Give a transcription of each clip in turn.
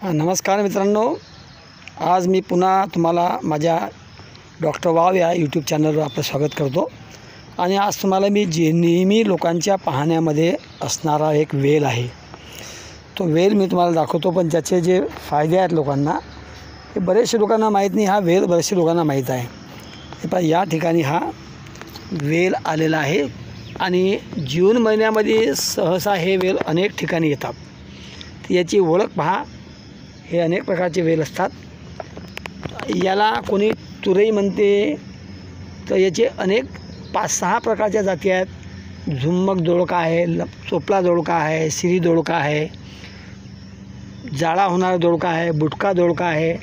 नमस्कार मित्रांनो, आज मी पुन्हा तुम्हाला माझ्या डॉक्टर वाव या यूट्यूब चॅनलवर आपलं स्वागत करतो। आणि आज तुम्हाला मी नेहमी लोकांच्या पाहण्यामध्ये असणारा एक वेल आहे, तो वेल मी तुम्हाला दाखवतो। पण त्याचे जे फायदे आहेत लोकांना, हे बरेचसे लोकांना माहीत नाही। हा वेल बरेचसे लोकांना माहीत आहे। हे पहा, या ठिकाणी हा वेल आलेला आहे आणि जून महिन्यामध्ये सहसा हे वेल अनेक ठिकाणी येतात। याची ओळख पहा, हे अनेक प्रकारचे वेल असतात। याला कोणी तुरई म्हणते, तर याचे अनेक 5-6 प्रकारच्या जाती आहेत। झुम्मक दोडका आहे, चोपला दोडका आहे, सिरी दोडका आहे, जाळा होणारा दोडका आहे, बुटका दोडका आहे,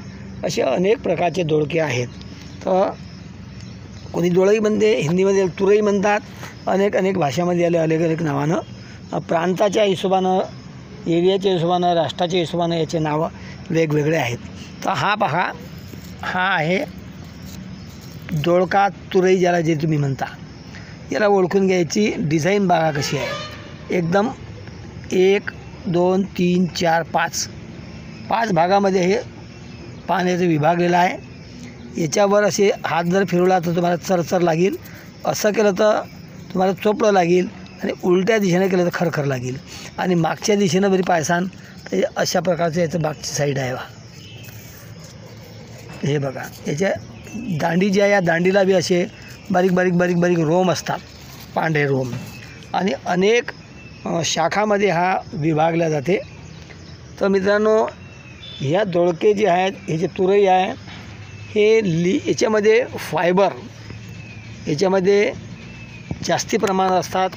असे अनेक प्रकारचे दोडके आहेत। तर कोणी दोळई म्हणते, हिंदीमध्ये तुरई म्हणतात, अनेक भाषामध्ये याला अलग नावानं, प्रांताच्या हिशोबानं, एरियाच्या हिशोबानं, राष्ट्राच्या हिशोबानं याचे नावं वेगवेगळे आहेत। तर हा पहा, हा आहे दोडका तुरई, ज्याला जे तुम्ही म्हणता। याला ओळखून घ्यायची डिझाईन बघा कशी आहे। एकदम 1 2 3 4 5 भागामध्ये हे पाण्याचं विभागलेलं आहे। याच्यावर असे हात जर फिरवला तर तुम्हाला चरचर लागेल, असं केलं तर तुम्हाला चोपडं लागेल, आणि उलट्या दिशेने केलं तर खरखर लागेल, आणि मागच्या दिशेनं बरी पायसान। तर अशा प्रकारचं याचं मागची साईड आहे। हे बघा, याच्या दांडी जी आहे, या दांडीला बी असे बारीक रोम असतात, पांढरे रोम, आणि अनेक शाखामध्ये हा विभागला जाते। तर मित्रांनो, ह्या दोडके जे आहेत, हे जे तुरई आहे, हे याच्यामध्ये फायबर, याच्यामध्ये जास्ती प्रमाणात असतात,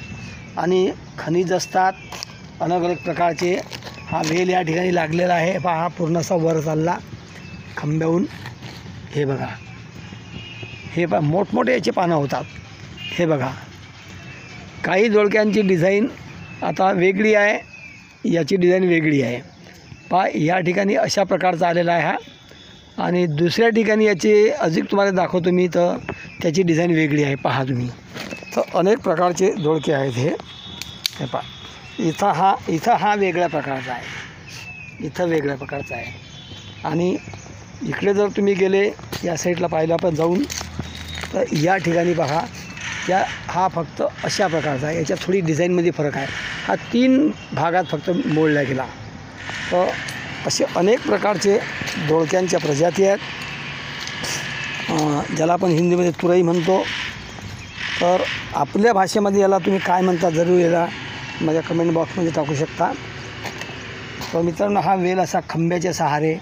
आणि खनिज असतात अलग प्रकारचे। हा वेल या ठिकाणी लागलेला आहे, पहा, हा पूर्णसा वर चालला खांब्याहून। हे बघा, हे पहा, मोठमोठे याचे पानं होतात। हे बघा, काही दोडक्यांची डिझाईन आता वेगळी आहे, याची डिझाईन वेगळी आहे। पहा, या ठिकाणी अशा प्रकारचा आलेला आहे हा, आणि दुसऱ्या ठिकाणी याची अजून तुम्हाला दाखवतो मी, तर त्याची डिझाईन वेगळी आहे। पहा तुम्ही, तर अनेक प्रकारचे दोडके आहेत हे पहा। इथं हा वेगळ्या प्रकारचा आहे, इथं वेगळ्या प्रकारचा आहे, आणि इकडे जर तुम्ही गेले या साईडला पाहिलं आपण जाऊन, तर या ठिकाणी पहा, हा फक्त अशा प्रकारचा आहे। याच्यात थोडी डिझाईनमध्ये फरक आहे। हा 3 भागात फक्त मोडला गेला। तर असे अनेक प्रकारचे दोडक्यांच्या प्रजाती आहेत, ज्याला आपण हिंदीमध्ये तुरई म्हणतो। तर आपल्या भाषेमध्ये याला तुम्ही काय म्हणता, जरूर याला माझ्या कमेंट बॉक्समध्ये टाकू शकता। तर मित्रांनो, हा वेल असा खंब्याच्या सहारे,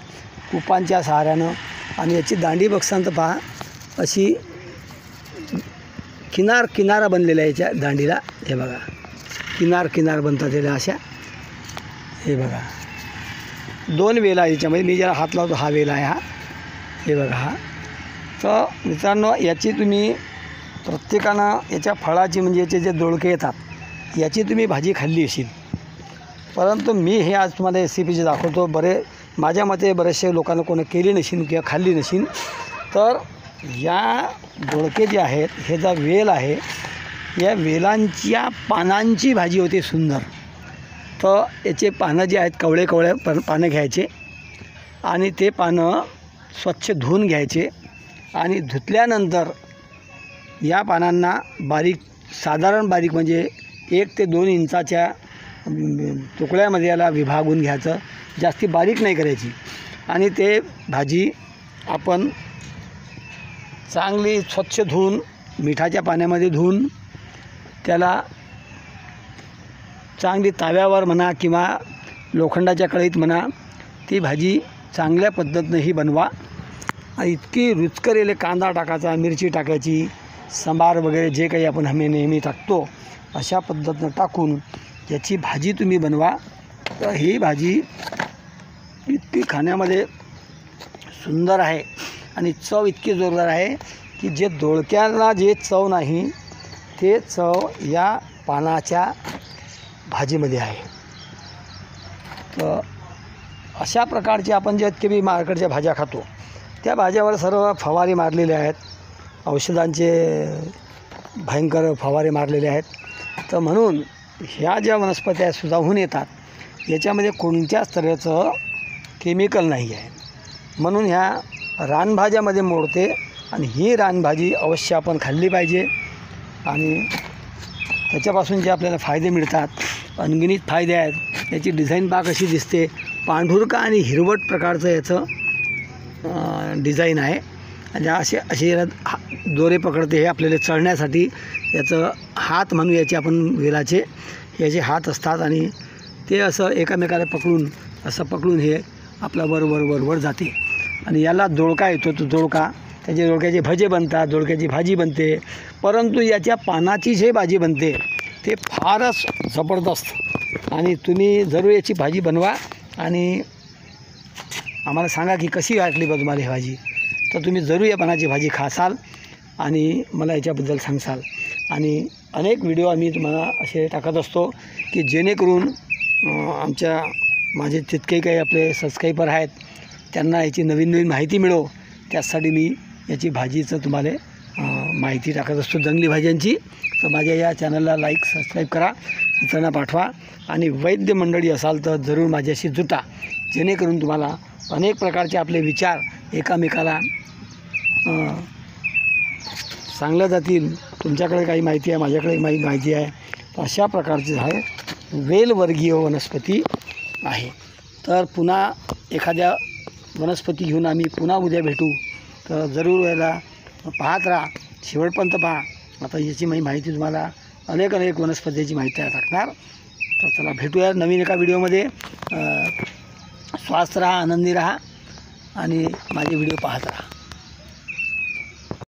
कुपांच्या सहाऱ्यानं, आणि याची दांडी बघसान तर पहा, अशी किनारा बनलेला आहे याच्या दांडीला। हे बघा, किनार बनतात याला अशा। हे बघा, 2 वेल आहे याच्यामध्ये, मी ज्याला हात लावतो हा वेल आहे हा। हे बघा हा। तर मित्रांनो, याची तुम्ही प्रत्येकानं याच्या फळाची, म्हणजे याचे जे दोडके येतात, याची तुम्ही भाजी खाल्ली असेल, परंतु मी हे आज तुम्हाला रेसिपीचे दाखवतो। माझ्या मते बरेचसे लोकांना कोणी केली नसेल किंवा खाल्ली नसेल। तर या दोडके जे आहेत, हे जो वेल आहे, या वेलांच्या पानांची भाजी होते सुंदर। तर याचे पानं जे आहेत, कवळे पानं घ्यायचे, आणि ते पानं स्वच्छ धुवून घ्यायचे, आणि धुतल्यानंतर या पानांना साधारण बारीक म्हणजे 1 ते 2 इंचाच्या तुकड्यामध्ये याला विभागून घ्यायचं, जास्ती बारीक नाही करायची। आणि ते भाजी आपण चांगली स्वच्छ धुवून, मिठाच्या पाण्यामध्ये धुवून, त्याला चांगली ताव्यावर म्हणा किंवा लोखंडाच्या कढईत म्हणा, ती भाजी चांगल्या पद्धतीनंही बनवा। आणि इतकी रुचकर येले, कांदा टाकायचा, मिरची टाकायची, सांबार वगैरे जे काही आपण नेहमी टाकतो, अशा पद्धतीनं टाकून याची भाजी तुम्ही बनवा। तर ही भाजी इतकी खाण्यामध्ये सुंदर आहे, आणि चव इतकी जोरदार आहे की जे दोडक्याला जे चव नाही, ते चव या पानाच्या भाजीमध्ये आहे। तर अशा प्रकारचे आपण जे काही मार्केटच्या भाज्या खातो, त्या भाज्यावर सर्व फवारे मारलेले आहेत, औषधांचे भयंकर फवारे मारलेले आहेत। तर म्हणून ह्या ज्या वनस्पत्या सुधावून येतात, याच्यामध्ये कोणत्याच तऱ्हेचं केमिकल नाही आहे. म्हणून ह्या रानभाज्यामध्ये मोडते आणि ही रानभाजी अवश्य आपण खाल्ली पाहिजे. आणि त्याच्यापासून जे आपल्याला फायदे मिळतात, अनगिनत फायदे आहेत. याची डिझाईन पहा कशी दिसते, पांढुरका आणि हिरवट प्रकारचं याचं डिझाईन आहे. आणि असे असे दोरे पकडते. हे आपल्याला चढण्यासाठी याचं हात म्हणू याचे आपण वेलाचे याचे हात असतात आणि ते असं एकामेकाला पकडून हे आपला वर जाते. आणि याला दोडका येतो. तो दोडका, त्याचे दोडक्याचे भजे बनतात, दोडक्याची भाजी बनते. परंतु याच्या पानाची जे भाजी बनते ते फारच जबरदस्त. आणि तुम्ही जरूर याची भाजी बनवा आणि आम्हाला सांगा की कशी वाटली बा तुम्हाला ही भाजी. तर तुम्ही जरूर या पानाची भाजी खासाल आणि मला याच्याबद्दल सांगसाल. आणि अनेक व्हिडिओ आम्ही तुम्हाला असे टाकत असतो की जेणेकरून माझे तितके काही आपले सबस्क्रायबर आहेत त्यांना याची नवीन माहिती मिळो. त्यासाठी मी याची भाजीचं तुम्हाला माहिती टाकत असतो, जंगली भाज्यांची. तर माझ्या या चॅनलला लाईक सबस्क्राईब करा, इतरांना पाठवा. आणि वैद्य मंडळी असाल तर जरूर माझ्याशी जुटा, जेणेकरून तुम्हाला अनेक प्रकारचे आपले विचार एकामेकाला सांगल्या जातील. तुमच्याकडे काही माहिती आहे, माझ्याकडे काही माहिती आहे. तर अशा प्रकारचे आहे वेलवर्गीय वनस्पती आहे. तर पुन्हा एखाद्या वनस्पती घेऊन आम्ही पुन्हा उद्या भेटू. तर जरूर याला पाहत राहा, शेवटपर्यंत पहा. आता याची माहिती तुम्हाला अनेक वनस्पतीची माहिती टाकणार. तर चला भेटूया नवीन एका व्हिडिओमध्ये. स्वस्थ राहा, आनंदी राहा आणि माझे व्हिडिओ पाहत राहा.